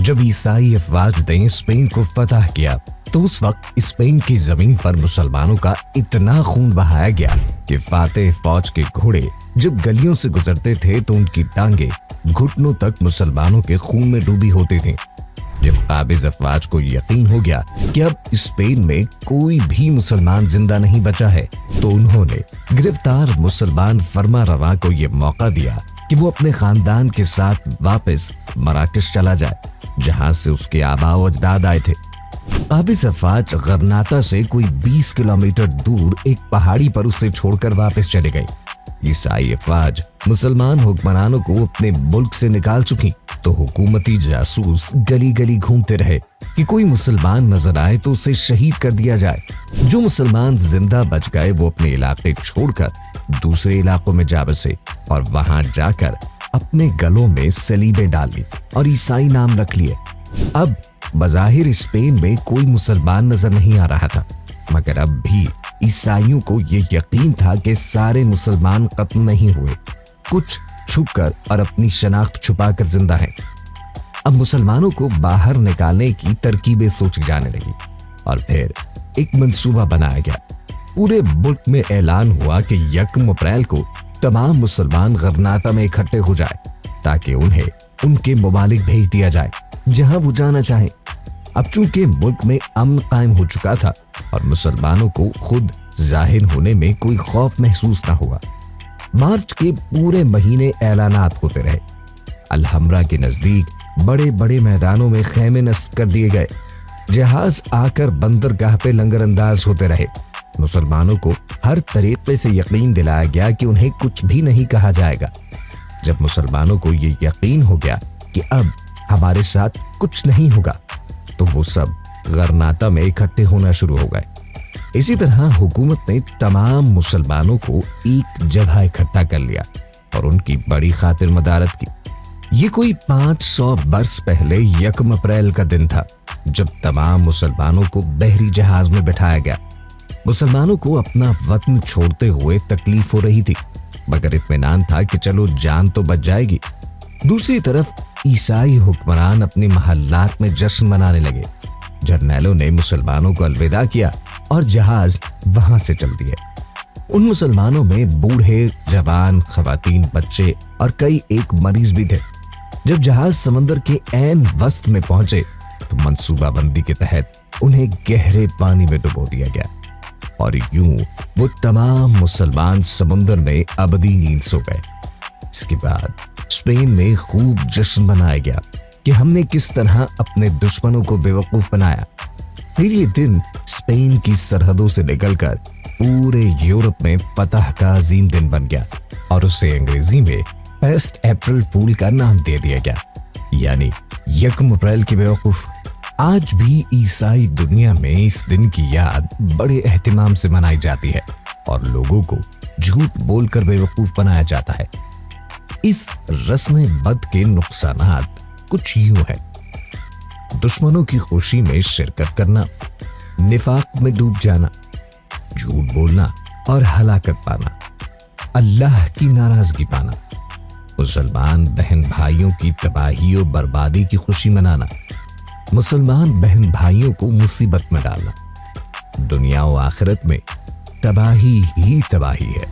جب عیسائی افواج نے اسپین کو فتح کیا تو اس وقت اسپین کی زمین پر مسلمانوں کا اتنا خون بہایا گیا کہ فاتح فوج کے گھوڑے جب گلیوں سے گزرتے تھے تو ان کی ٹانگیں گھٹنوں تک مسلمانوں کے خون میں ڈوبی ہوتی تھیں۔ جب قابض افواج کو یقین ہو گیا کہ اب اسپین میں کوئی بھی مسلمان زندہ نہیں بچا ہے تو انہوں نے گرفتار مسلمان فرما رواں کو یہ موقع دیا کہ وہ اپنے خاندان کے ساتھ واپس مراکش چلا جائے جہاں سے اس کے آباء و اجداد آئے تھے۔ قابض افواج غرناطہ سے کوئی 20 کلومیٹر دور ایک پہاڑی پر اسے چھوڑ کر واپس چلے گئے۔ عیسائی افواج مسلمان حکمرانوں کو اپنے ملک سے نکال چکی تو حکومتی جاسوس گلی گلی گھومتے رہے کہ کوئی مسلمان نظر آئے تو اسے شہید کر دیا جائے۔ جو مسلمان زندہ بچ گئے وہ اپنے علاقے چھوڑ کر دوسرے علاقوں میں جا بسے اور وہاں جا کر اپنے گلوں میں سلیبیں ڈال لی اور عیسائی نام رکھ لیے۔ اب بظاہر اسپین میں کوئی مسلمان نظر نہیں آ رہا تھا، مگر اب بھی عیسائیوں کو یہ یقین تھا کہ سارے مسلمان قتل نہیں ہوئے، کچھ چھپ کر اور اپنی شناخت چھپا کر زندہ ہیں۔ اب مسلمانوں کو باہر نکالنے کی ترکیبیں سوچی جانے لگی اور پھر ایک منصوبہ بنایا گیا۔ پورے ملک میں اعلان ہوا کہ 1 اپریل کو تمام مسلمان غرناطہ میں اکٹھے ہو جائے تاکہ انہیں ان کے ممالک بھیج دیا جائے جہاں وہ جانا چاہیں۔ اب چونکہ ملک میں امن قائم ہو چکا تھا اور مسلمانوں کو خود ظاہر ہونے میں کوئی خوف محسوس نہ ہوا، مارچ کے پورے مہینے اعلانات ہوتے رہے۔ الحمرا کے نزدیک بڑے بڑے میدانوں میں خیمے نصب کر دیے گئے، جہاز آ کر بندرگاہ پہ لنگر انداز ہوتے رہے۔ مسلمانوں کو ہر طریقے سے یقین دلایا گیا کہ انہیں کچھ بھی نہیں کہا جائے گا۔ جب مسلمانوں کو یہ یقین ہو گیا کہ اب ہمارے ساتھ کچھ نہیں ہوگا تو وہ سب غرناطہ میں اکٹھے ہونا شروع ہو گئے۔ اسی طرح حکومت نے تمام مسلمانوں کو ایک جگہ اکٹھا کر لیا اور ان کی بڑی خاطر مدارت کی۔ یہ کوئی 500 برس پہلے 1 اپریل کا دن تھا جب تمام مسلمانوں کو بحری جہاز میں بٹھایا گیا۔ مسلمانوں کو اپنا وطن چھوڑتے ہوئے تکلیف ہو رہی تھی، مگر اطمینان تھا کہ چلو جان تو بچ جائے گی۔ دوسری طرف عیسائی حکمران اپنے محلات میں جشن منانے لگے۔ جرنیلوں نے مسلمانوں کو الوداع کیا اور جہاز وہاں سے چل دیے۔ ان مسلمانوں میں بوڑھے، جوان، خواتین، بچے اور کئی ایک مریض بھی تھے۔ جب جہاز سمندر کے عین وسط میں پہنچے تو منصوبہ بندی کے تحت انہیں گہرے پانی میں ڈبو دیا گیا اور یوں وہ تمام مسلمان سمندر میں ابدی نیند سو گئے۔ اس کے بعد اسپین میں خوب جشن منایا گیا کہ ہم نے کس طرح اپنے دشمنوں کو بیوقوف بنایا۔ پھر یہ دن اسپین کی سرحدوں سے نکل کر پورے یورپ میں فتح کا عظیم دن بن گیا اور اسے انگریزی میں فرسٹ اپریل فول کا نام دے دیا گیا، یعنی 1 اپریل کے بیوقوف۔ آج بھی عیسائی دنیا میں اس دن کی یاد بڑے اہتمام سے منائی جاتی ہے اور لوگوں کو جھوٹ بول کر بیوقوف بنایا جاتا ہے۔ اس رسم بد کے نقصانات کچھ یوں ہیں: دشمنوں کی خوشی میں شرکت کرنا، نفاق میں ڈوب جانا، جھوٹ بولنا اور ہلاکت پانا، اللہ کی ناراضگی پانا، مسلمان بہن بھائیوں کی تباہی و بربادی کی خوشی منانا، مسلمان بہن بھائیوں کو مصیبت میں ڈالنا، دنیا و آخرت میں تباہی ہی تباہی ہے۔